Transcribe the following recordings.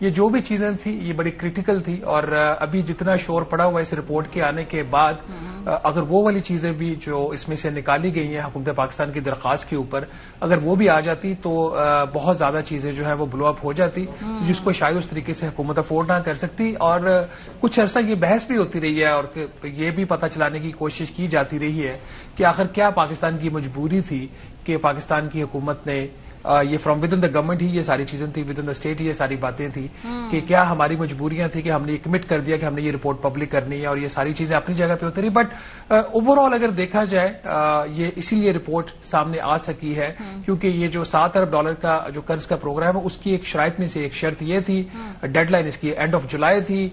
یہ جو بھی چیزیں تھی یہ بڑی کریٹیکل تھی، اور ابھی جتنا شور پڑا ہوا اس رپورٹ کے آنے کے بعد اگر وہ والی چیزیں بھی جو اس میں سے نکالی گئی ہیں حکومت پاکستان کی درخواست کے اوپر اگر وہ بھی آ جاتی تو بہت زیادہ چیزیں جو ہے وہ بلو اپ ہو جاتی، جس کو شاید اس طریقے سے حکومت افورڈ نہ کر سکتی. اور کچھ عرصہ یہ بحث بھی ہوتی رہی ہے اور یہ بھی پتہ چلانے کی کوشش کی جاتی رہی ہے کہ آخر کیا پاکستان کی مجبوری تھی کہ پاکستان کی حکومت نے یہ from within the government ہی یہ ساری چیزیں تھی، ود ان دا اسٹیٹ ہی یہ ساری باتیں تھی کہ کیا ہماری مجبوریاں تھیں کہ ہم نے یہ کمٹ کر دیا کہ ہم نے یہ رپورٹ پبلک کرنی ہے، اور یہ ساری چیزیں اپنی جگہ پہ ہوتی رہی. بٹ اوور آل اگر دیکھا جائے یہ اسی لیے رپورٹ سامنے آ سکی ہے کیونکہ یہ جو $7 ارب کا جو قرض کا پروگرام ہے اس کی ایک شرائط میں سے ایک شرط یہ تھی، ڈیڈ لائن اس کی اینڈ آف جولائی تھی.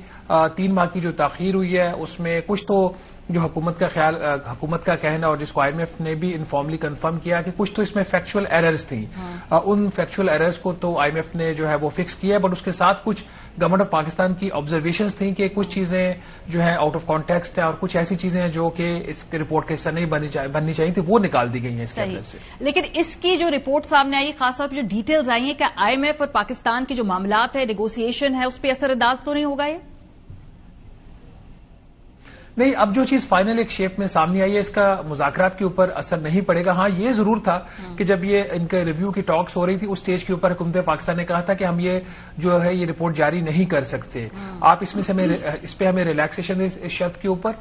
3 ماہ کی جو تاخیر ہوئی ہے اس میں کچھ تو جو حکومت کا کہنا اور جس کو IMF نے بھی انفارملی کنفرم کیا کہ کچھ تو اس میں فیکچوئل ایررز تھیں، ان فیکچوئل ایررز کو تو IMF نے جو ہے وہ فکس کیا، بٹ اس کے ساتھ کچھ گورنمنٹ آف پاکستان کی آبزرویشنز تھیں کہ کچھ چیزیں جو ہیں آؤٹ آف کانٹیکسٹ ہے اور کچھ ایسی چیزیں ہیں جو کہ اس رپورٹ کا حصہ نہیں بننی چاہیے تھی، وہ نکال دی گئی ہیں اس کے اندر سے. لیکن اس کی جو رپورٹ سامنے آئی خاص طور پہ جو ڈیٹیلز آئی ہیں کہ IMF اور پاکستان کی جو معاملات ہے نیگوسیشن ہے اس پہ اثر انداز تو نہیں ہوگا یہ؟ نہیں، اب جو چیز فائنل ایک شیپ میں سامنے آئی ہے اس کا مذاکرات کے اوپر اثر نہیں پڑے گا. ہاں یہ ضرور تھا کہ جب یہ ان کے ریویو کی ٹاکس ہو رہی تھی اس سٹیج کے اوپر حکومت پاکستان نے کہا تھا کہ ہم یہ جو ہے یہ رپورٹ جاری نہیں کر سکتے، آپ اس پہ ہمیں ریلیکسیشن اس شرط کے اوپر.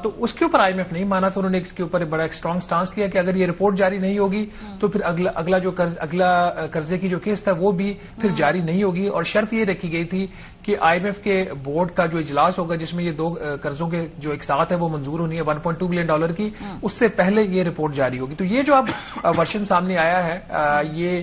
تو اس کے اوپر IMF نہیں مانا تھا، انہوں نے اس کے اوپر بڑا ایک اسٹرانگ سٹانس لیا کہ اگر یہ رپورٹ جاری نہیں ہوگی تو پھر اگلا قرضے کی جو کیس تھا وہ بھی پھر جاری نہیں ہوگی. اور شرط یہ رکھی گئی تھی کہ IMF کے بورڈ کا جو اجلاس ہوگا جس میں یہ 2 قرضوں کے جو اقساط ہے وہ منظور ہونی ہے $1.2 بلین کی، اس سے پہلے یہ رپورٹ جاری ہوگی. تو یہ جو اب ورژن سامنے آیا ہے یہ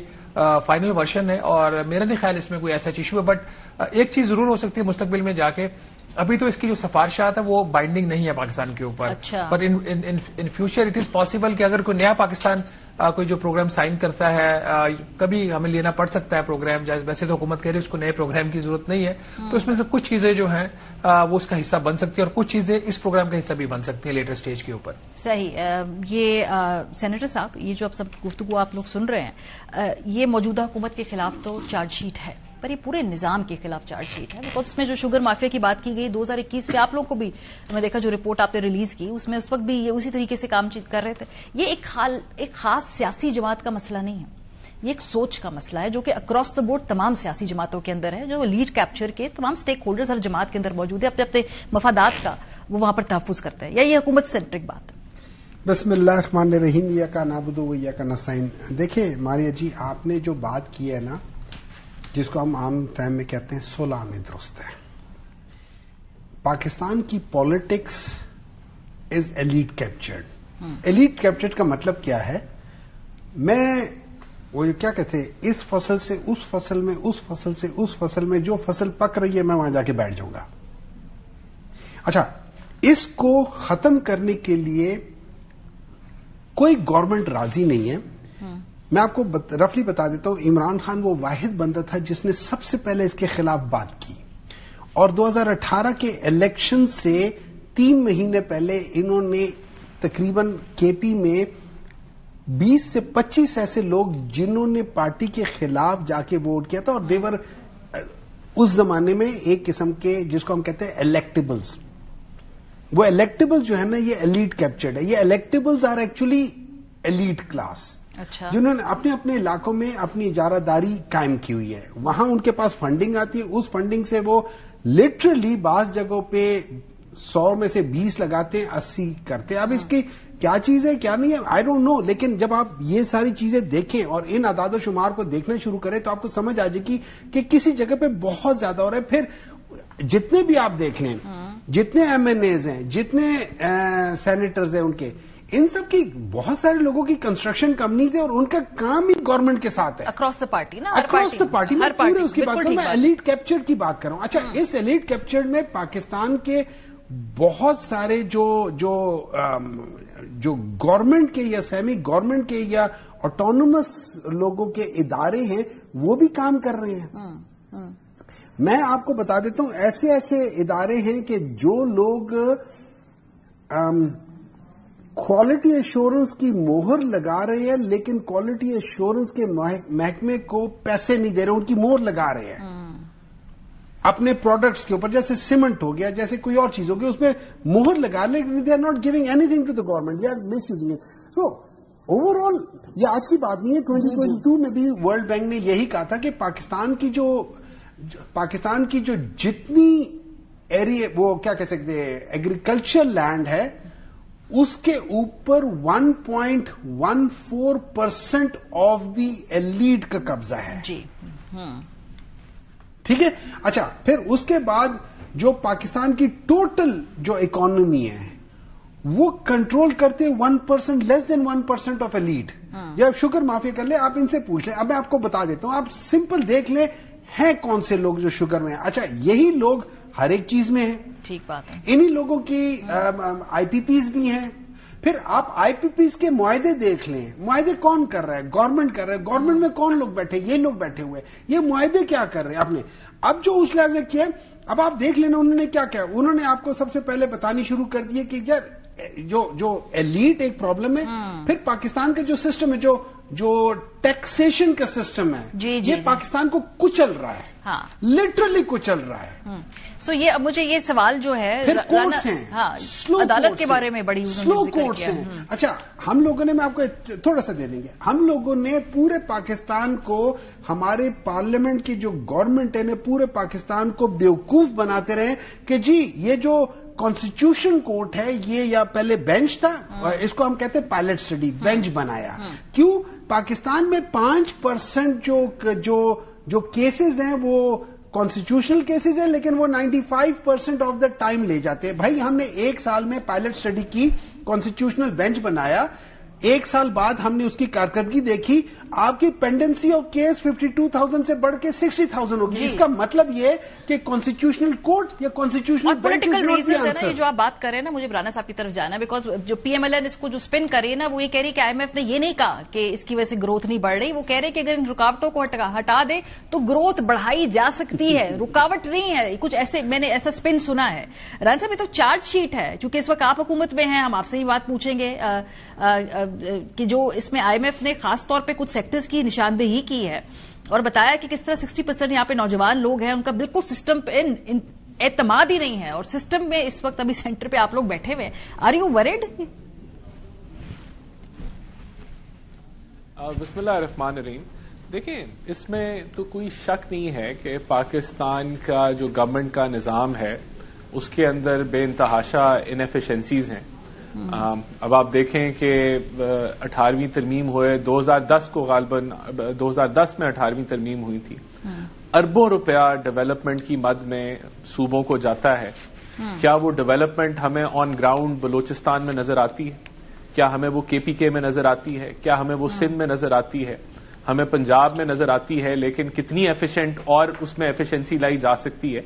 فائنل ورژن ہے اور میرا نہیں خیال اس میں کوئی ایسا ایشو ہے. بٹ ایک چیز ضرور ہو سکتی ہے مستقبل میں جا کے، ابھی تو اس کی جو سفارشات ہے وہ بائنڈنگ نہیں ہے پاکستان کے اوپر، but in future it is possible کہ اگر کوئی نیا پاکستان کوئی جو پروگرام سائن کرتا ہے کبھی ہمیں لینا پڑ سکتا ہے پروگرام. ویسے تو حکومت کہہ رہی ہے اس کو نئے پروگرام کی ضرورت نہیں ہے، تو اس میں سے کچھ چیزیں جو ہیں وہ اس کا حصہ بن سکتی ہیں اور کچھ چیزیں اس پروگرام کا حصہ بھی بن سکتی ہیں لیٹر سٹیج کے اوپر. صحیح. یہ سینیٹر صاحب یہ جو اب سب گفتگو آپ لوگ سن رہے ہیں یہ موجودہ حکومت کے خلاف تو چارج شیٹ ہے، پر یہ پورے نظام کے خلاف چارج شیٹ ہے. اس میں جو شوگر مافیا کی بات کی گئی 2021 میں آپ لوگ کو بھی میں دیکھا جو رپورٹ آپ نے ریلیز کی اس میں اس وقت بھی یہ اسی طریقے سے کام کر رہے تھے. یہ ایک خاص سیاسی جماعت کا مسئلہ نہیں ہے، یہ ایک سوچ کا مسئلہ ہے جو کہ اکراس دا بورڈ تمام سیاسی جماعتوں کے اندر ہے، جو لیڈ کیپچر کے تمام سٹیک ہولڈرز ہر جماعت کے اندر موجود ہے، اپنے اپنے مفادات کا وہ وہاں پر تحفظ کرتے ہیں. یا یہ حکومت سینٹرک بات ہے؟ بسم اللہ الرحمن الرحیم. یا کا نعبد و یا کا نستعین. دیکھیں ماریہ جی، آپ نے جو بات کی ہے نا جس کو ہم عام فہم میں کہتے ہیں 16 میں درست ہے. پاکستان کی politics is elite captured. Elite captured کا مطلب کیا ہے؟ میں وہ کیا کہتے ہیں اس فصل سے اس فصل میں، اس فصل سے اس فصل میں، جو فصل پک رہی ہے میں وہاں جا کے بیٹھ جاؤں گا. اچھا، اس کو ختم کرنے کے لیے کوئی گورنمنٹ راضی نہیں ہے. میں آپ کو رفلی بتا دیتا ہوں، عمران خان وہ واحد بندہ تھا جس نے سب سے پہلے اس کے خلاف بات کی، اور 2018 کے الیکشن سے 3 مہینے پہلے انہوں نے تقریباً KP میں 20 سے 25 ایسے لوگ جنہوں نے پارٹی کے خلاف جا کے ووٹ کیا تھا، اور دیور اس زمانے میں ایک قسم کے جس کو ہم کہتے ہیں الیکٹیبلز. وہ الیکٹیبل جو ہے نا یہ ایلیٹ کیپچرڈ ہے. یہ electables are actually elite class, جنہوں نے اپنے اپنے علاقوں میں اپنی اجارہ داری قائم کی ہوئی ہے. وہاں ان کے پاس فنڈنگ آتی ہے، اس فنڈنگ سے وہ لٹرلی بعض جگہوں پہ 100 میں سے 20 لگاتے ہیں، 80 کرتے ہیں. اب اس کی کیا چیز ہے کیا نہیں ہے آئی ڈونٹ نو، لیکن جب آپ یہ ساری چیزیں دیکھیں اور ان اعداد و شمار کو دیکھنا شروع کریں تو آپ کو سمجھ آ جائے گی کہ کسی جگہ پہ بہت زیادہ ہو رہا ہے. پھر جتنے بھی آپ دیکھ لیں، جتنے MNAs ہیں، جتنے سینیٹرز ہیں، ان سب کی بہت سارے لوگوں کی کنسٹرکشن کمپنیز ہیں اور ان کا کام ہی گورنمنٹ کے ساتھ ہے. اکراس دا پارٹی نا، اکراس دا پارٹی میں پورے اس کی بات کروں. میں ایلیٹ کیپچر کی بات کر رہا ہوں. اچھا، اس ایلیٹ کیپچر میں پاکستان کے بہت سارے جو گورنمنٹ کے یا سیمی گورنمنٹ کے یا آٹونومس لوگوں کے ادارے ہیں وہ بھی کام کر رہے ہیں. میں آپ کو بتا دیتا ہوں ایسے ایسے ادارے ہیں کہ جو لوگ کوالٹی ایشورنس کی مہر لگا رہے ہیں لیکن کوالٹی ایشورنس کے محکمے کو پیسے نہیں دے رہے، ان کی مہر لگا رہے ہیں. اپنے پروڈکٹس کے اوپر, جیسے سیمنٹ ہو گیا, جیسے کوئی اور چیز ہو گئی, اس میں مہر لگا لے, they are not giving anything to the government, they are misusing it. So overall یہ آج کی بات نہیں ہے, 2022 میں بھی ورلڈ بینک نے یہی کہا تھا کہ پاکستان کی جو جتنی ایریا, وہ کیا کہہ سکتے ہیں, ایگریکلچر لینڈ ہے, اس کے اوپر 1.14% آف دی ایلیٹ کا قبضہ ہے. جی ٹھیک ہے. اچھا, پھر اس کے بعد جو پاکستان کی ٹوٹل جو اکانومی ہے وہ کنٹرول کرتے 1%, لیس دین 1% آف ایلیٹ. یا شوگر مافیا کر لیں, آپ ان سے پوچھ لیں. اب میں آپ کو بتا دیتا ہوں, آپ سمپل دیکھ لیں ہیں کون سے لوگ جو شوگر میں ہیں. اچھا, یہی لوگ ہر ایک چیز میں ہیں. ٹھیک بات ہے. انہی لوگوں کی آئی پی پیز بھی ہیں. پھر آپ آئی پی پیز کے معاہدے دیکھ لیں. معاہدے کون کر رہا ہے؟ گورنمنٹ کر رہا ہے. گورنمنٹ میں کون لوگ بیٹھے؟ یہ لوگ بیٹھے ہوئے. یہ معاہدے کیا کر رہے ہیں اپنے؟ اب جو اس لحاظ سے کیا, اب آپ دیکھ لینا انہوں نے کیا کیا. انہوں نے آپ کو سب سے پہلے بتانی شروع کر دی کہ یار جو ایلیٹ ایک پرابلم ہے. پھر پاکستان کا جو سسٹم ہے, جو ٹیکسیشن کا سسٹم ہے, یہ پاکستان کو کچل رہا ہے, لٹرلی کچل رہا ہے. سو یہ اب مجھے یہ سوال جو ہے, پھر کورٹس ہیں, عدالت کے بارے میں بڑی سلو کورٹس ہیں. اچھا, ہم لوگوں نے, میں آپ کو تھوڑا سا دے دیں گے, ہم لوگوں نے پورے پاکستان کو, ہمارے پارلیمنٹ کی جو گورنمنٹ ہے نے پورے پاکستان کو بیوقوف بناتے رہے کہ جی یہ جو کانسٹیٹیوشن کورٹ ہے یہ یا پہلے بینچ تھا, اس کو ہم کہتے ہیں پائلٹ اسٹڈی, بینچ بنایا. کیوں؟ پاکستان میں 5% جو کیسز ہیں وہ کانسٹیٹیوشنل کیسز ہیں, لیکن وہ 95% آف دا ٹائم لے جاتے ہیں. بھائی ہم نے 1 سال میں پائلٹ اسٹڈی کی, کانسٹیٹیوشنل بینچ بنایا, 1 سال بعد ہم نے اس کی کارکردگی دیکھی, آپ کی پینڈنسی آف کیس 52,000 سے بڑھ کے 60,000 ہوگی. اس کا مطلب یہ کہ کانسٹیٹیوشنل کورٹ یا constitutional bench is not the answer. جو آپ بات کر رہے ہیں نا, مجھے برانا صاحب کی طرف جانا ہے, بیکاز جو پی ایم ایل این اس کو جو اسپن کر رہی ہے نا, وہ یہ کہہ رہی ہے کہ آئی ایم ایف نے یہ نہیں کہا کہ اس کی وجہ سے گروتھ نہیں بڑھ رہی. وہ کہہ رہے کہ اگر ان رکاوٹوں کو ہٹا دے تو گروتھ بڑھائی جا سکتی ہے, رکاوٹ نہیں ہے. کچھ ایسے میں نے ایسا اسپن سنا ہے. رانا صاحب, یہ تو چارج شیٹ ہے, چونکہ اس وقت آپ حکومت میں ہیں, ہم آپ سے ہی بات پوچھیں گے کہ جو اس میں آئی ایم ایف نے خاص طور پہ کچھ سیکٹرز کی نشاندہی کی ہے اور بتایا کہ کس طرح 60% یہاں پہ نوجوان لوگ ہیں, ان کا بالکل سسٹم پہ اعتماد ہی نہیں ہے, اور سسٹم میں اس وقت ابھی سینٹر پہ آپ لوگ بیٹھے ہوئے ہیں. Are you worried? بسم اللہ الرحمن الرحیم. دیکھیں, اس میں تو کوئی شک نہیں ہے کہ پاکستان کا جو گورنمنٹ کا نظام ہے اس کے اندر بے انتہاشا انیفیشنسیز ہیں. اب آپ دیکھیں کہ 18ویں ترمیم ہوئے 2010 کو, غالباً 2010 میں 18ویں ترمیم ہوئی تھی. اربوں روپیہ ڈیولپمنٹ کی مد میں صوبوں کو جاتا ہے. کیا وہ ڈیولپمنٹ ہمیں آن گراؤنڈ بلوچستان میں نظر آتی ہے؟ کیا ہمیں وہ KPK میں نظر آتی ہے؟ کیا ہمیں وہ سندھ میں نظر آتی ہے؟ ہمیں پنجاب میں نظر آتی ہے, لیکن کتنی ایفیشینٹ اور اس میں ایفیشنسی لائی جا سکتی ہے؟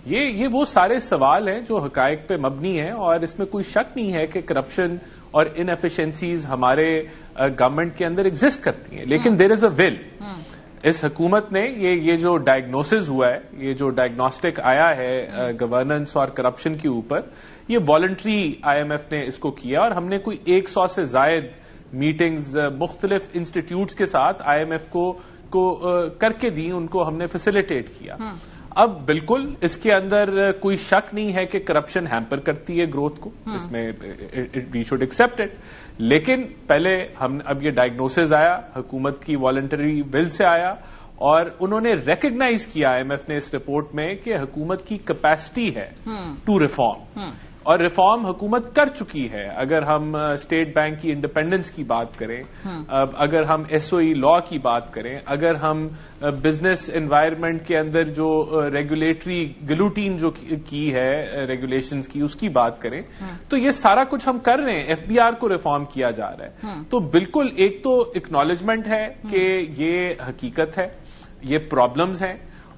یہ وہ سارے سوال ہیں جو حقائق پہ مبنی ہیں, اور اس میں کوئی شک نہیں ہے کہ کرپشن اور ان ایفیشنسیز ہمارے گورنمنٹ کے اندر ایگزسٹ کرتی ہیں. لیکن دیر از اے ول. اس حکومت نے یہ جو ڈائگنوسس ہوا ہے, یہ جو ڈائگنوسٹک آیا ہے گورننس اور کرپشن کے اوپر, یہ والنٹری IMF نے اس کو کیا, اور ہم نے کوئی 100 سے زائد میٹنگز مختلف انسٹیٹیوٹس کے ساتھ IMF کو کر کے دی, ان کو ہم نے فیسیلیٹیٹ کیا. اب بالکل اس کے اندر کوئی شک نہیں ہے کہ کرپشن ہیمپر کرتی ہے گروتھ کو, اس میں وی شوڈ ایکسپٹ اٹ. لیکن پہلے اب یہ ڈائگنوسز آیا, حکومت کی والنٹری ول سے آیا, اور انہوں نے ریکگنائز کیا IMF نے اس رپورٹ میں کہ حکومت کی کیپیسٹی ہے ٹو ریفارم, اور ریفارم حکومت کر چکی ہے. اگر ہم اسٹیٹ بینک کی انڈیپینڈنس کی بات کریں, اگر ہم SOE لا کی بات کریں, اگر ہم بزنس انوائرمنٹ کے اندر جو ریگولیٹری گلوٹین جو کی ہے ریگولیشنز کی, اس کی بات کریں, تو یہ سارا کچھ ہم کر رہے ہیں. FBR کو ریفارم کیا جا رہا ہے. تو بالکل ایک تو اکنالجمنٹ ہے کہ یہ حقیقت ہے, یہ پرابلمز ہیں,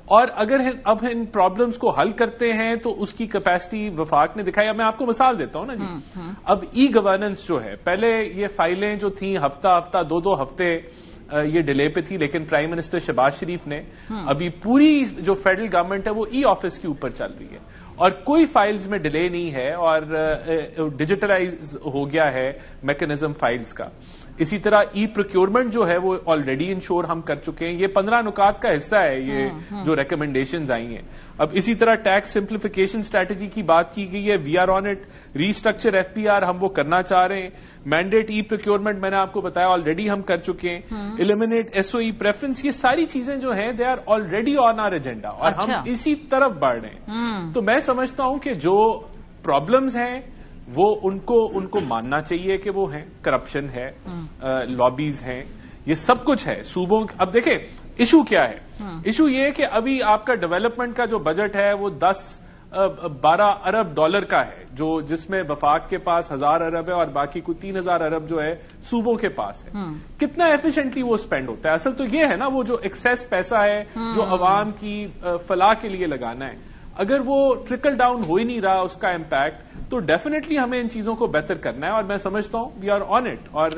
اور اگر اب ان پرابلمز کو حل کرتے ہیں تو اس کی کیپیسٹی وفاق نے دکھائی. اب میں آپ کو مثال دیتا ہوں نا جی. اب گورننس جو ہے, پہلے یہ فائلیں جو تھیں ہفتہ 2 ہفتے یہ ڈیلے پہ تھی, لیکن پرائم منسٹر شہباز شریف نے ابھی پوری جو فیڈرل گورنمنٹ ہے وہ آفس کے اوپر چل رہی ہے, اور کوئی فائلز میں ڈیلے نہیں ہے, اور ڈیجیٹلائز ہو گیا ہے میکنزم فائلز کا. اسی طرح ای پروکیورمنٹ جو ہے وہ آلریڈی انشور ہم کر چکے ہیں. یہ 15 نکات کا حصہ ہے یہ جو ریکمنڈیشنز آئی ہیں. اب اسی طرح ٹیکس سمپلیفیکیشن اسٹریٹجی کی بات کی گئی ہے. We are on it. Restructure F P R ہم وہ کرنا چاہ رہے ہیں. مینڈیٹ ای پروکیورمنٹ میں نے آپ کو بتایا آلریڈی ہم کر چکے ہیں. Eliminate S O E preference, یہ ساری چیزیں جو ہیں they are already on our agenda اور ہم اسی طرف بڑھ رہے ہیں. تو میں سمجھتا ہوں کہ جو پرابلمز ہیں وہ ان کو ماننا چاہیے کہ وہ ہیں. کرپشن ہے, لابیز ہیں, یہ سب کچھ ہے صوبوں. اب دیکھیں ایشو کیا ہے. ایشو یہ ہے کہ ابھی آپ کا ڈیولپمنٹ کا جو بجٹ ہے وہ 10-12 ارب ڈالر کا ہے, جس میں وفاق کے پاس 1000 ارب ہے اور باقی کوئی 3000 ارب جو ہے صوبوں کے پاس ہے. کتنا ایفیشنٹلی وہ اسپینڈ ہوتا ہے. اصل تو یہ ہے نا وہ جو ایکسیس پیسہ ہے جو عوام کی فلاح کے لیے لگانا ہے, اگر وہ ٹرکل ڈاؤن ہو ہی نہیں رہا اس کا امپیکٹ, تو ڈیفینیٹلی ہمیں ان چیزوں کو بہتر کرنا ہے. اور میں سمجھتا ہوں وی آر آن اٹ. اور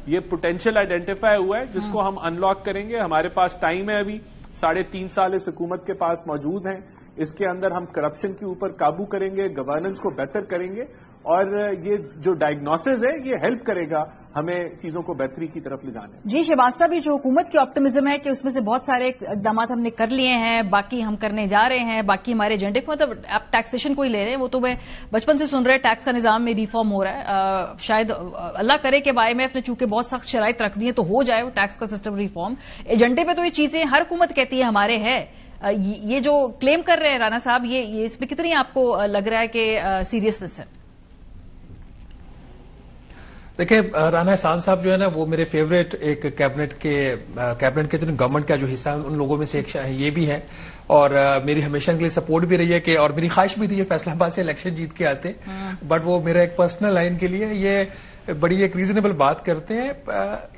یہ پوٹینشیل آئیڈینٹیفائی ہوا ہے جس کو ہم ان لاک کریں گے. ہمارے پاس ٹائم ہے, ابھی 3.5 سال اس حکومت کے پاس موجود ہیں. اس کے اندر ہم کرپشن کے اوپر قابو کریں گے, گورننس کو بہتر کریں گے, اور یہ جو ڈائگنوسز ہے یہ ہیلپ کرے گا ہمیں چیزوں کو بہتری کی طرف لے جانے. جی شہباز صاحب, یہ جو حکومت کی آپٹمزم ہے کہ اس میں سے بہت سارے اقدامات ہم نے کر لیے ہیں, باقی ہم کرنے جا رہے ہیں, باقی ہمارے ایجنڈے کو مطلب آپ ٹیکسیشن کو ہی لے رہے ہیں, وہ تو میں بچپن سے سن رہے ٹیکس کا نظام میں ریفارم ہو رہا ہے. شاید اللہ کرے کہ آئی ایم ایف نے چونکہ بہت سخت شرائط رکھ دی ہیں تو ہو جائے وہ ٹیکس کا سسٹم ریفارم. ایجنڈے پہ تو یہ چیزیں ہر حکومت کہتی ہے ہمارے ہے. یہ جو کلیم کر رہے ہیں رانا صاحب, یہ اس میں کتنی آپ کو لگ رہا ہے کہ سیریسنس ہے؟ دیکھیں رانا احسان صاحب جو ہے نا وہ میرے فیوریٹ ایک کیبنٹ کے گورنمنٹ کا جو حصہ ہے ان لوگوں میں سے ایک یہ بھی ہے, اور میری ہمیشہ کے لیے سپورٹ بھی رہی ہے کہ, اور میری خواہش بھی تھی یہ فیصلہ آباد سے الیکشن جیت کے آتے, بٹ وہ میرا ایک پرسنل لائن کے لیے یہ بڑی ایک ریزنیبل بات کرتے ہیں.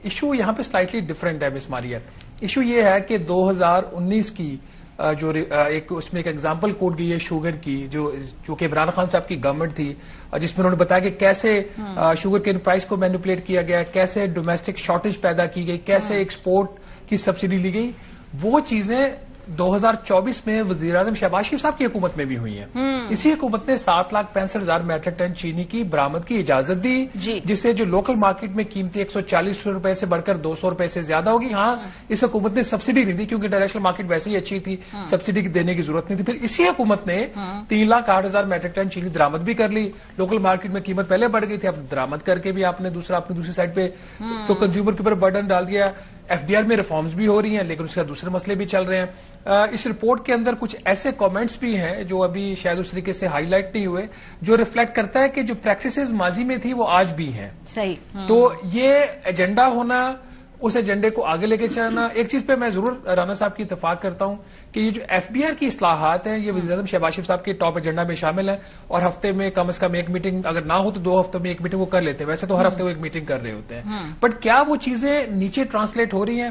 ایشو یہاں پہ سلائٹلی ڈفرینٹ ہے مس ماریا. ایشو یہ ہے کہ 2019 کی جو اس میں ایک ایگزامپل کوٹ گئی ہے شوگر کی, جو کہ عمران خان صاحب کی گورنمنٹ تھی, جس میں انہوں نے بتایا کہ کیسے شوگر کین پرائس کو مینیپولیٹ کیا گیا, کیسے ڈومیسٹک شارٹیج پیدا کی گئی, کیسے ایکسپورٹ کی سبسڈی لی گئی. وہ چیزیں 2024 میں وزیر اعظم شہباز شریف صاحب کی حکومت میں بھی ہوئی ہیں. اسی حکومت نے 7,65,000 میٹرک ٹن چینی کی برآمد کی اجازت دی, جسے جو لوکل مارکیٹ میں قیمتی 140 روپے سے بڑھ کر 200 روپے سے زیادہ ہوگی. ہاں اس حکومت نے سبسڈی نہیں دی کیونکہ انٹرنیشنل مارکیٹ ویسے ہی اچھی تھی, سبسڈی دینے کی ضرورت نہیں تھی. پھر اسی حکومت نے 3,08,000 میٹرک ٹن چینی درآمد بھی کر لی. لوکل مارکیٹ میں قیمت پہلے بڑھ گئی تھی, اب درآمد کر کے بھی آپ نے اپنی دوسری سائڈ پہ تو کنزیومر کے اوپر برڈن ڈال دیا. ایف ڈی آر میں ریفارمز بھی ہو رہی ہیں, لیکن اس کے دوسرے مسئلے بھی چل رہے ہیں. اس رپورٹ کے اندر کچھ ایسے کامنٹس بھی ہیں جو ابھی شاید اس طریقے سے ہائی لائٹ نہیں ہوئے, جو ریفلیکٹ کرتا ہے کہ جو پریکٹسز ماضی میں تھی وہ آج بھی ہیں. صحیح. تو یہ ایجنڈا ہونا, اس ایجنڈے کو آگے لے کے چلنا. ایک چیز پہ میں ضرور رانا صاحب کی اتفاق کرتا ہوں کہ یہ جو ایف بی آر کی اصلاحات ہیں یہ وزیر اعظم شہباز شریف صاحب کے ٹاپ ایجنڈا میں شامل ہیں, اور ہفتے میں کم از کم ایک میٹنگ, اگر نہ ہو تو 2 ہفتوں میں ایک میٹنگ وہ کر لیتے ہیں. ویسے تو ہر ہفتے وہ ایک میٹنگ کر رہے ہوتے ہیں, بٹ کیا وہ چیزیں نیچے ٹرانسلیٹ ہو رہی ہیں؟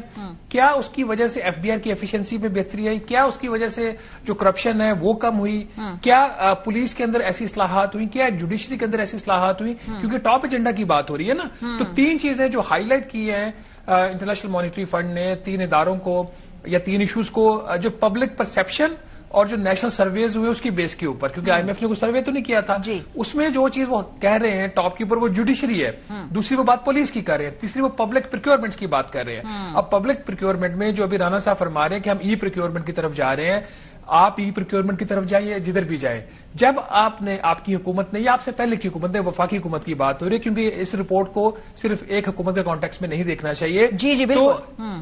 کیا اس کی وجہ سے ایف بی آر کی ایفیشنسی میں بہتری آئی؟ کیا اس کی وجہ سے جو کرپشن ہے وہ کم ہوئی؟ کیا پولیس کے اندر ایسی اصلاحات ہوئی؟ کیا جوڈیشری کے اندر ایسی اصلاحات ہوئی؟ کیونکہ ٹاپ ایجنڈا کی بات ہو رہی ہے نا. تو 3 چیزیں جو ہائی لائٹ کی ہیں انٹرنیشنل مانیٹری فنڈ نے 3 اداروں کو یا 3 ایشوز کو, جو پبلک پرسپشن اور جو نیشنل سرویز ہوئے اس کی بیس کے اوپر, کیونکہ آئی ایم ایف نے کوئی سروے تو نہیں کیا تھا, اس میں جو چیز وہ کہہ رہے ہیں ٹاپ کے اوپر وہ جوڈیشری ہے, دوسری وہ بات پولیس کی کر رہے ہیں, تیسری وہ پبلک پروکیورمنٹ کی بات کر رہے ہیں. اب پبلک پروکیورمنٹ میں جو ابھی رانا صاحب فرما رہے ہیں کہ ہم ای پروکیورمنٹ کی طرف جا رہے ہیں, آپ ای پروکیورمنٹ کی طرف جائیے جدھر بھی جائے. جب آپ کی حکومت نے یا آپ سے پہلے کی حکومت نے, وفاقی حکومت کی بات ہو رہی ہے کیونکہ اس رپورٹ کو صرف ایک حکومت کے کانٹیکس میں نہیں دیکھنا چاہیے. جی تو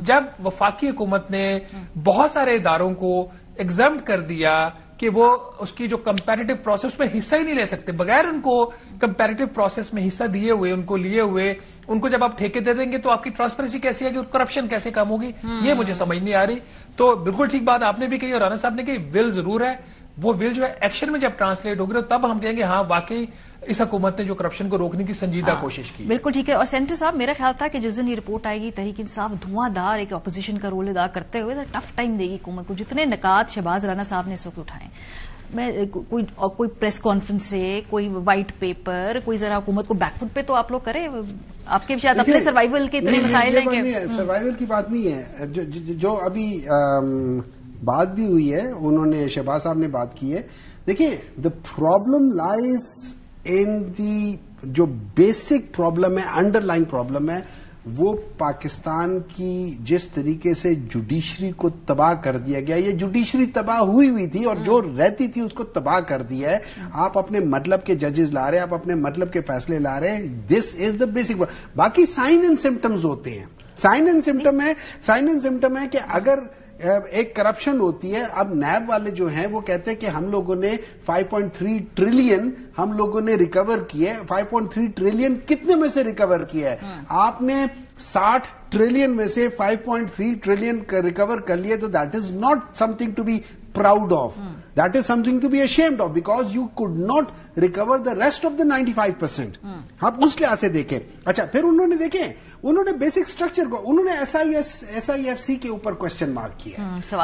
جب وفاقی حکومت نے بہت سارے اداروں کو ایگزمپٹ کر دیا کہ وہ اس کی جو کمپیریٹو پروسیس میں حصہ ہی نہیں لے سکتے, بغیر ان کو کمپیریٹو پروسیس میں حصہ دیے ہوئے, ان کو لیے ہوئے, ان کو جب آپ ٹھیکے دے دیں گے تو آپ کی ٹرانسپیرنسی کیسی ہے کہ کرپشن کیسے کم ہوگی, یہ مجھے سمجھ نہیں آ رہی. تو بالکل ٹھیک بات آپ نے بھی کہی اور رانا صاحب نے کہی, ول ضرور ہے, وہ ول جو ہے ایکشن میں جب ٹرانسلیٹ ہوگی تب ہم کہیں گے ہاں واقعی اس حکومت نے جو کرپشن کو روکنے کی سنجیدہ کوشش کی. بالکل ٹھیک ہے. اور سینٹر صاحب میرا خیال تھا کہ جس دن یہ رپورٹ آئے گی تحریک انصاف دھواں دھار ایک اپوزیشن کا رول ادا کرتے ہوئے ٹف ٹائم دے گی حکومت کو. جتنے نکات شہباز رانا صاحب نے اس وقت اٹھائے, میں کوئی پریس کانفرنس سے, کوئی وائٹ پیپر, کوئی ذرا حکومت کو بیک فٹ پہ تو آپ لوگ کریں. آپ کے شاید اپنے سروائیول کے اتنے مسائل ہیں کہ سروائیول کی بات نہیں ہے. جو ابھی بات بھی ہوئی ہے, انہوں نے شہباز صاحب نے بات کی ہے. دیکھیں دا پرابلم لائز ان دی جو بیسک پرابلم ہے, انڈر لائن پرابلم ہے, وہ پاکستان کی جس طریقے سے جوڈیشری کو تباہ کر دیا گیا، یہ جوڈیشری تباہ ہوئی تھی اور جو رہتی تھی اس کو تباہ کر دیا ہے. آپ اپنے مطلب کے ججز لا رہے ہیں، آپ اپنے مطلب کے فیصلے لا رہے ہیں. دس از دا بیسک. باقی سائن اینڈ سمٹمز ہوتے ہیں. سائن اینڈ سمٹم ہے کہ اگر ایک کرپشن ہوتی ہے. اب نیب والے جو ہیں وہ کہتے ہیں کہ ہم لوگوں نے 5.3 ٹریلین ہم لوگوں نے ریکور کیے. 5.3 ٹریلین کتنے میں سے ریکور کیا ہے؟ آپ نے 60 ٹریلین میں سے 5.3 ٹریلین ریکور کر لیے. تو that is not something to be proud of. That is something to be ashamed of because you could not recover the rest of the 95%. آپ اس لحاظ سے دیکھیں. اچھا پھر انہوں نے دیکھیں، انہوں نے بیسک اسٹرکچر کو، انہوں نے SIFC کے اوپر کوشچن مارک کیا.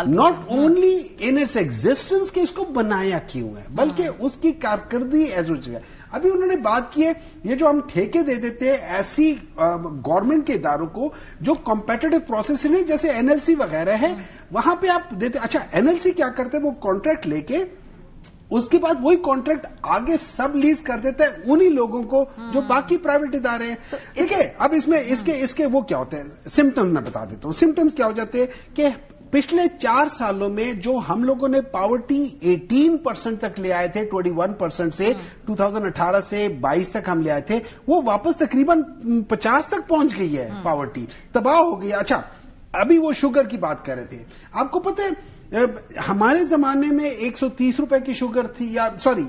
Not only in its existence کہ اس کو بنایا کیوں ہے، بلکہ اس کی کارکردگی ایز ہے. ابھی انہوں نے بات کی ہے یہ جو ہم ٹھیکے دے دیتے ہیں ایسی گورنمنٹ کے اداروں کو جو کمپیٹیٹو پروسیس نہیں، جیسے NLC وغیرہ ہے، وہاں پہ آپ دیتے. اچھا NLC کیا کرتے ہیں؟ وہ کانٹریکٹ لے کے اس کے بعد وہی کانٹریکٹ آگے سب لیز کر دیتا ہے انہی لوگوں کو جو باقی پرائیویٹ ادارے ہیں. دیکھیں اب اس میں اس کے وہ کیا ہوتے ہیں سمٹمز میں بتا دیتا ہوں. سمٹمز کیا ہو جاتے ہیں کہ پچھلے 4 سالوں میں جو ہم لوگوں نے پاورٹی 18% تک لے آئے تھے، 21% سے 2018 سے 22 تک ہم لے آئے تھے، وہ واپس تقریباً 50 تک پہنچ گئی ہے. پاورٹی تباہ ہو گئی. اچھا ابھی وہ شوگر کی بات کر رہے تھے. آپ کو پتہ ہے ہمارے زمانے میں 130 روپے کی شوگر تھی، یا سوری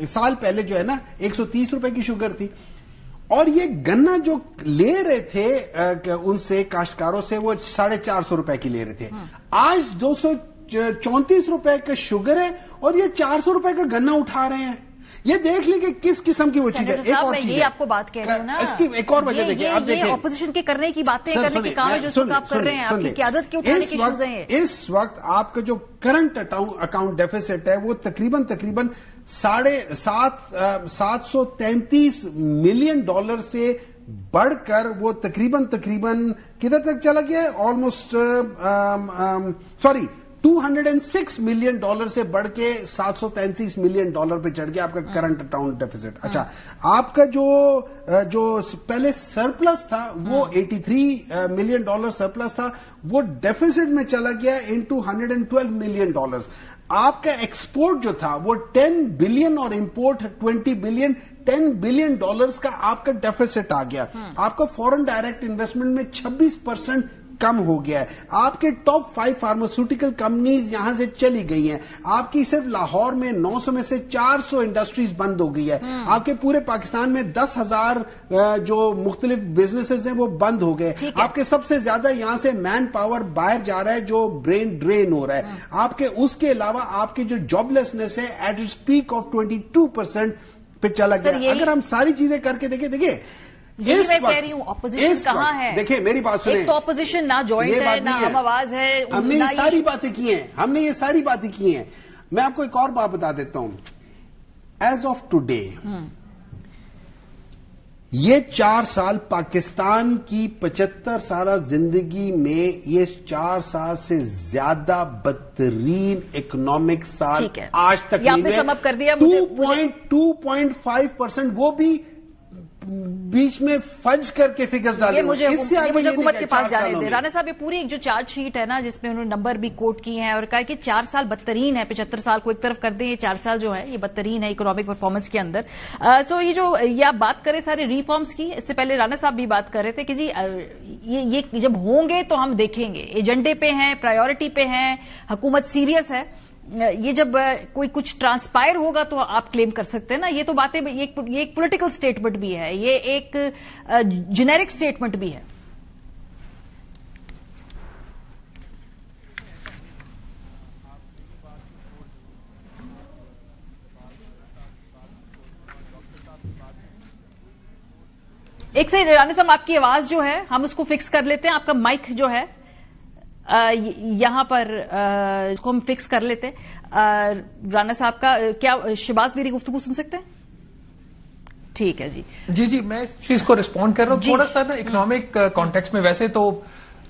سال پہلے جو ہے نا 130 روپے کی شوگر تھی، اور یہ گنا جو لے رہے تھے ان سے کاشتکاروں سے وہ 450 روپے کی لے رہے تھے. آج 234 روپے کا شوگر ہے اور یہ 400 روپے کا گنا اٹھا رہے ہیں. یہ دیکھ لیں کہ کس قسم کی وہ چیز ہے. ایک اور چیز یہ آپ کو بات کہہ رہا ہوں نا، اس کی ایک اور وجہ دیکھیں. آپ دیکھیں اپوزیشن کے کرنے کی باتیں کرنے کے کام ہے جو آپ کر رہے ہیں، آپ کی قیادت کے اٹھانے کی ایشوز ہیں. اس وقت آپ کا جو کرنٹ اکاؤنٹ ڈیفیسٹ ہے وہ تقریباً $733 ملین سے بڑھ کر وہ تقریباً کدھر تک چلا گیا؟ آلموسٹ 206 ملین ڈالر سے بڑھ کے $733 ملین پہ چڑھ گیا آپ کا کرنٹ اکاؤنٹ ڈیفیسٹ. اچھا آپ کا جو پہلے سرپلس تھا وہ $83 ملین سرپلس تھا، وہ ڈیفیسٹ میں چلا گیا انٹو $112 ملین. آپ کا ایکسپورٹ جو تھا وہ 10 بلین اور امپورٹ 20 بلین، $10 بلین کا آپ کا ڈیفیسٹ آ گیا. آپ کا فورن ڈائریکٹ انویسٹمنٹ میں 26% کم ہو گیا ہے. آپ کے ٹاپ 5 فارماسیوٹیکل کمپنیز یہاں سے چلی گئی ہیں. آپ کی صرف لاہور میں 900 میں سے 400 انڈسٹریز بند ہو گئی ہے. آپ کے پورے پاکستان میں 10,000 جو مختلف بزنسز ہیں وہ بند ہو گئے. آپ کے سب سے زیادہ یہاں سے مین پاور باہر جا رہا ہے جو برین ڈرین ہو رہا ہے. آپ کے اس کے علاوہ آپ کی جو جاب لیسنس ہے ایٹ اٹس پیک آف 22% پہ چلا گیا. اگر ہم ساری چیزیں کر کے دیکھیں میں کہہ رہی ہوں اپوزیشن کہاں ہے؟ دیکھیں میری بات سنیں، ایک تو اپوزیشن نہ جوائنٹ ہے نہ ہم آواز ہے. ہم نے یہ ساری باتیں کی ہیں. میں آپ کو ایک اور بات بتا دیتا ہوں. ایز آف ٹوڈے یہ 4 سال پاکستان کی 75 سالہ زندگی میں یہ 4 سال سے زیادہ بدترین اکنامک سال آج تک نہیں ہوئے. 2.5% وہ بھی بیچ میں فج کر کے فگرز ڈالے. مجھے حکومت کے پاس جانے دیں. رانا صاحب یہ پوری ایک جو چارج شیٹ ہے نا جس میں انہوں نے نمبر بھی کوٹ کیے ہیں اور کہا کہ 4 سال بدترین ہے. 75 سال کو ایک طرف کر دیں، یہ 4 سال جو ہے یہ بدترین ہے اکنامک پرفارمنس کے اندر. سو یہ جو آپ بات کریں سارے ریفارمز کی، اس سے پہلے رانا صاحب بھی بات کر رہے تھے کہ جی یہ جب ہوں گے تو ہم دیکھیں گے، ایجنڈے پہ ہیں، پرائیورٹی پہ ہیں، حکومت سیریس ہے. یہ جب کوئی کچھ ٹرانسپائر ہوگا تو آپ کلیم کر سکتے ہیں نا. یہ تو باتیں یہ ایک پولیٹیکل سٹیٹمنٹ بھی ہے، یہ ایک جنیرک سٹیٹمنٹ بھی ہے. ایک سے رانا صاحب آپ کی آواز جو ہے ہم اس کو فکس کر لیتے ہیں. آپ کا مائک جو ہے یہاں پر اس کو ہم فکس کر لیتے. رانا صاحب کا کیا شہباز میری گفتگو سن سکتے ہیں؟ ٹھیک ہے جی میں اس چیز کو رسپونڈ کر رہا ہوں تھوڑا سا نا اکنامک کانٹیکسٹ میں. ویسے تو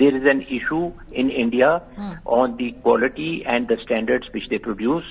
there is an issue in India on the quality and the standards which they produce,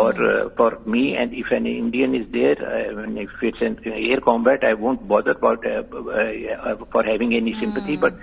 Or for me, and if an Indian is there, if it's an air combat, I won't bother about for having any sympathy. But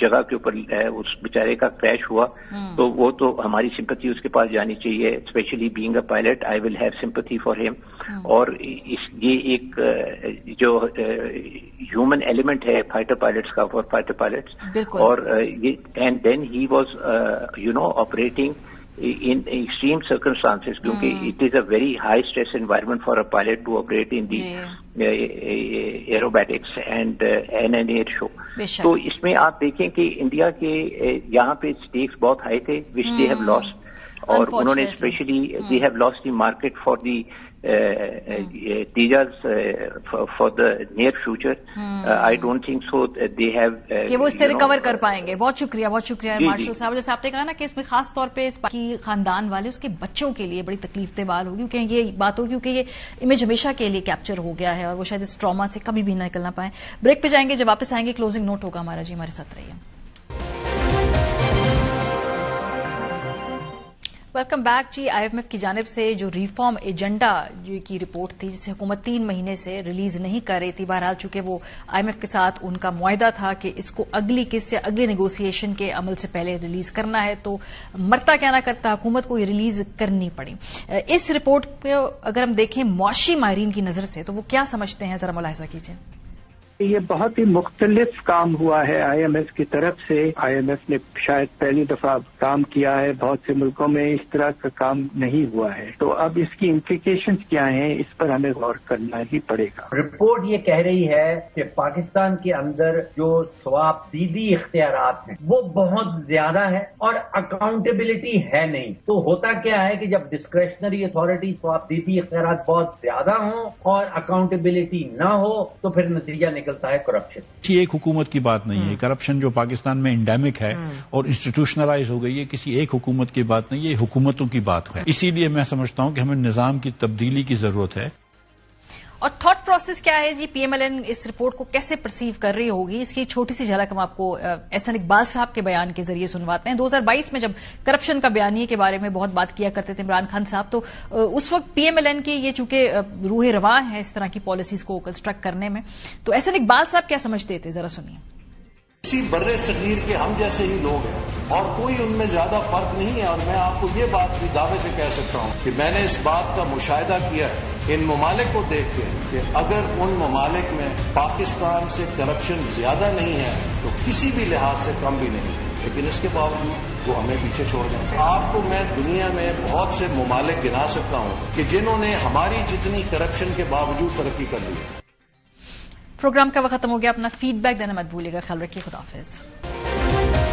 جگہ کے اوپر اس بیچارے کا crash ہوا تو وہ تو ہماری سمپتھی اس کے پاس جانی چاہیے. Especially being a pilot I will have sympathy for him. اور یہ ایک جو ہیومن ایلیمنٹ ہے فائٹر پائلٹس کا فار فائٹر پائلٹس. اور and then he was operating in extreme circumstances کیونکہ it is a very high stress environment for a pilot to operate in the aerobatics and an air show. تو اس میں آپ دیکھیں کہ India کے یہاں پہ stakes بہت ہائی تھے which they have lost. اور انہوں نے especially they have lost the market for the tejas for the near future. I don't think so they have کہ وہ اس سے ریکور کر پائیں گے. بہت شکریہ مارشل صاحب. جیسے آپ نے کہا نا کہ اس میں خاص طور پہ اس کی خاندان والے اس کے بچوں کے لیے بڑی تکلیف دہ بات ہوگی کیونکہ یہ بات ہوگی کیونکہ یہ امیج ہمیشہ کے لیے کیپچر ہو گیا ہے اور وہ شاید اس ٹراما سے کبھی بھی نہ نکلنا پائیں. بریک پہ جائیں گے, جب واپس آئیں گے کلوزنگ نوٹ ہوگا ہمارا. جی ہمارے ساتھ رہیے. Welcome back. جی آئی ایم ایف کی جانب سے جو ریفارم ایجنڈا کی رپورٹ تھی جسے حکومت 3 مہینے سے ریلیز نہیں کر رہی تھی, بہرحال چونکہ وہ آئی ایم ایف کے ساتھ ان کا معاہدہ تھا کہ اس کو اگلی قسط سے اگلی نیگوسیشن کے عمل سے پہلے ریلیز کرنا ہے, تو مرتا کیا نہ کرتا حکومت کو یہ ریلیز کرنی پڑی. اس رپورٹ کو اگر ہم دیکھیں معاشی ماہرین کی نظر سے تو وہ کیا سمجھتے ہیں, ذرا ملاحظہ کیجیے. یہ بہت ہی مختلف کام ہوا ہے آئی ایم ایف کی طرف سے. آئی ایم ایف نے شاید پہلی دفعہ کام کیا ہے, بہت سے ملکوں میں اس طرح کا کام نہیں ہوا ہے. تو اب اس کی امپلیکیشنز کیا ہیں اس پر ہمیں غور کرنا ہی پڑے گا. رپورٹ یہ کہہ رہی ہے کہ پاکستان کے اندر جو ثواب دیدی اختیارات ہیں وہ بہت زیادہ ہے اور اکاؤنٹیبلٹی ہے نہیں. تو ہوتا کیا ہے کہ جب ڈسکریشنری اتھارٹی ثواب دیدی اختیارات بہت زیادہ ہوں اور اکاؤنٹیبلٹی نہ ہو تو پھر نتیجہ نکلتا ہے کرپشن. کسی ایک حکومت کی بات نہیں ہے. کرپشن جو پاکستان میں انڈیمک ہے اور انسٹیٹیوشنلائز ہو گئی ہے, کسی ایک حکومت کی بات نہیں, یہ حکومتوں کی بات ہے. اسی لیے میں سمجھتا ہوں کہ ہمیں نظام کی تبدیلی کی ضرورت ہے. اور تھاٹ پروسیس کیا ہے جی, پی ایم ایل این اس رپورٹ کو کیسے پرسیو کر رہی ہوگی, اس کی چھوٹی سی جھلک ہم آپ کو احسن اقبال صاحب کے بیان کے ذریعے سنواتے ہیں. 2022 میں جب کرپشن کا بیانیے کے بارے میں بہت بات کیا کرتے تھے عمران خان صاحب, تو اس وقت پی ایم ایل این کی یہ چونکہ روح رواں ہے اس طرح کی پالیسیز کو کنسٹرکٹ کرنے میں, تو احسن اقبال صاحب کیا سمجھتے تھے, ذرا سنیے. اسی برے صغیر کے ہم جیسے ہی لوگ ہیں اور کوئی ان میں زیادہ فرق نہیں ہے. اور میں آپ کو یہ بات بھی دعوے سے کہہ سکتا ہوں کہ میں نے اس بات کا مشاہدہ کیا ہے ان ممالک کو دیکھ کے کہ اگر ان ممالک میں پاکستان سے کرپشن زیادہ نہیں ہے تو کسی بھی لحاظ سے کم بھی نہیں ہے, لیکن اس کے باوجود وہ ہمیں پیچھے چھوڑ گئے. آپ کو میں دنیا میں بہت سے ممالک گنا سکتا ہوں کہ جنہوں نے ہماری جتنی کرپشن کے باوجود ترقی کر لی ہے. پروگرام کا وقت ختم ہو گیا. اپنا فیڈ بیک دینا مت بھولیے گا. خیال رکھیے. خدا حافظ.